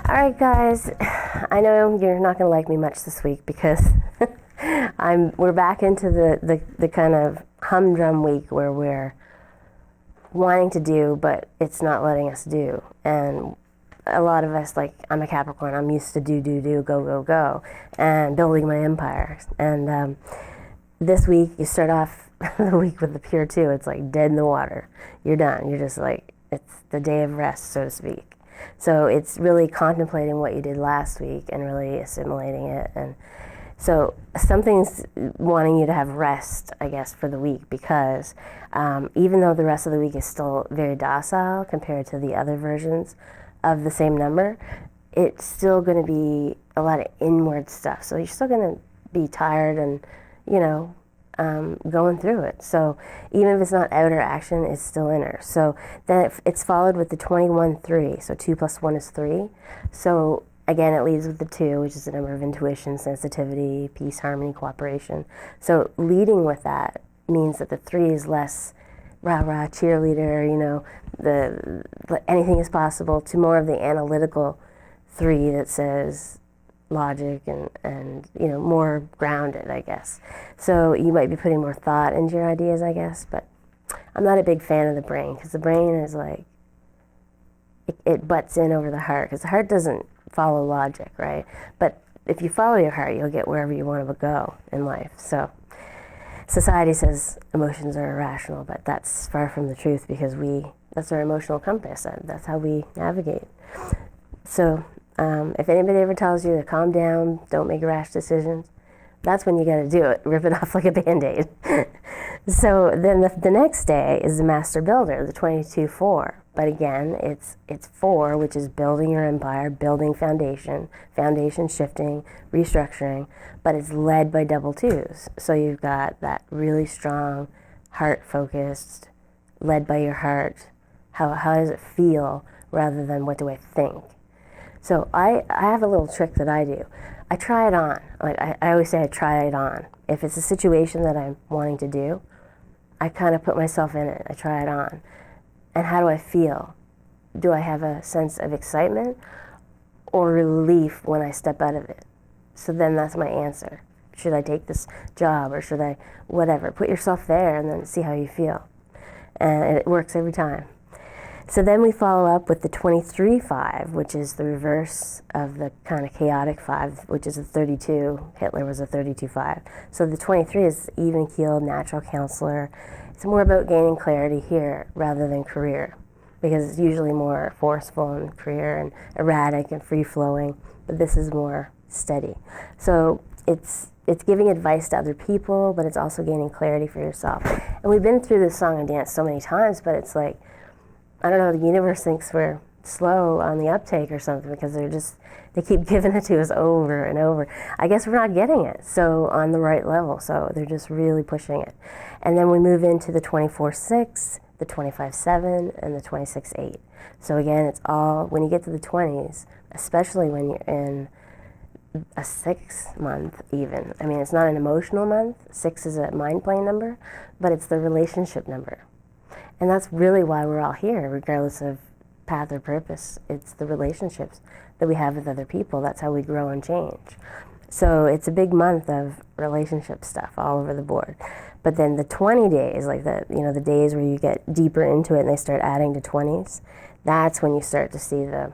All right, guys, I know you're not going to like me much this week because we're back into the kind of humdrum week where we're wanting to do, but it's not letting us do. And a lot of us, like, I'm a Capricorn, I'm used to do, go, and building my empire. And this week, you start off the week with the pure 2. It's like dead in the water. You're done. You're just like, it's the day of rest, so to speak. So it's really contemplating what you did last week and really assimilating it. And so something's wanting you to have rest, I guess, for the week, because even though the rest of the week is still very docile compared to the other versions of the same number, it's still going to be a lot of inward stuff. So you're still going to be tired and, going through it. So even if it's not outer action, it's still inner. So then it's followed with the 21-3. So 2 plus 1 is 3. So again, it leads with the 2, which is the number of intuition, sensitivity, peace, harmony, cooperation. So leading with that means that the 3 is less rah-rah, cheerleader, anything is possible, to more of the analytical 3 that says logic and more grounded, I guess. So you might be putting more thought into your ideas, I guess, but I'm not a big fan of the brain, because the brain is like, it butts in over the heart, because the heart doesn't follow logic, right? But if you follow your heart, you'll get wherever you want to go in life. So society says emotions are irrational, but that's far from the truth, because that's our emotional compass. That's how we navigate. So if anybody ever tells you to calm down, don't make rash decisions, that's when you got to do it. Rip it off like a Band-Aid. So then the next day is the Master Builder, the 22-4. But again, it's 4, which is building your empire, building foundation shifting, restructuring, but it's led by double 2s. So you've got that really strong, heart-focused, led by your heart. How does it feel, rather than what do I think? So I have a little trick that I do. I try it on. Like I always say, I try it on. If it's a situation that I'm wanting to do, I kind of put myself in it. I try it on. And how do I feel? Do I have a sense of excitement or relief when I step out of it? So then that's my answer. Should I take this job, or should I, whatever? Put yourself there and then see how you feel. And it works every time. So then we follow up with the 23-5, which is the reverse of the kind of chaotic 5, which is a 32. Hitler was a 32-5. So the 23 is even-keeled, natural counselor. It's more about gaining clarity here rather than career, because it's usually more forceful in career and erratic and free-flowing, but this is more steady. So it's giving advice to other people, but it's also gaining clarity for yourself. And we've been through this song and dance so many times, but it's like, I don't know, the universe thinks we're slow on the uptake or something, because they keep giving it to us over and over. I guess we're not getting it so on the right level, so they're just really pushing it. And then we move into the 24-6, the 25-7, and the 26-8. So again, it's all, when you get to the 20s, especially when you're in a 6 month even. I mean, it's not an emotional month. 6 is a mind plane number, but it's the relationship number. And that's really why we're all here, regardless of path or purpose. It's the relationships that we have with other people. That's how we grow and change. So it's a big month of relationship stuff all over the board. But then the 20 days, like the days where you get deeper into it and they start adding to 20s, that's when you start to see the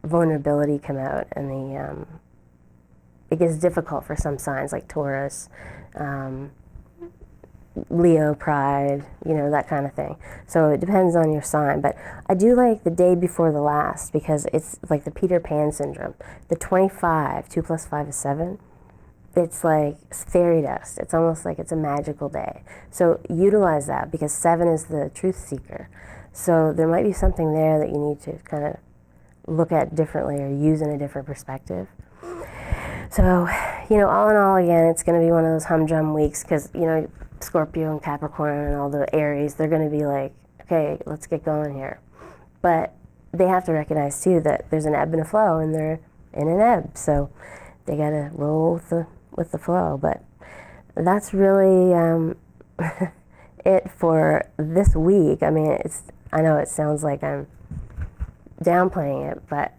vulnerability come out, and it gets difficult for some signs like Taurus, Leo, pride, that kind of thing. So it depends on your sign. But I do like the day before the last, because it's like the Peter Pan syndrome. The 25, 2 plus 5 is 7. It's like fairy dust. It's almost like it's a magical day. So utilize that, because 7 is the truth seeker. So there might be something there that you need to kind of look at differently or use in a different perspective. So, all in all, again, it's going to be one of those humdrum weeks, because, Scorpio and Capricorn and all the Aries, they're going to be like, okay, let's get going here. But they have to recognize too that there's an ebb and a flow, and they're in an ebb, so they got to roll with the flow. But that's really it for this week. I mean, I know it sounds like I'm downplaying it, but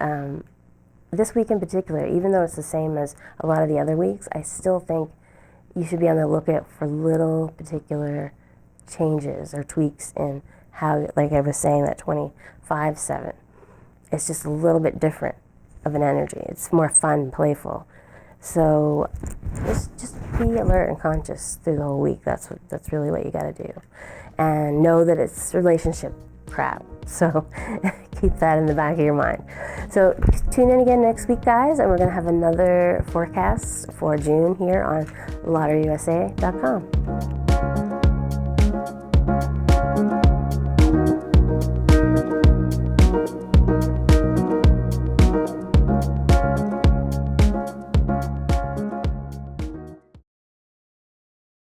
this week in particular, even though it's the same as a lot of the other weeks, I still think you should be on the lookout for little particular changes or tweaks in how, like I was saying, that 25-7. It's just a little bit different of an energy. It's more fun, playful. So just be alert and conscious through the whole week. That's really what you got to do. And know that it's relationship crap. So keep that in the back of your mind. So tune in again next week, guys, and we're going to have another forecast for June here on lotteryusa.com.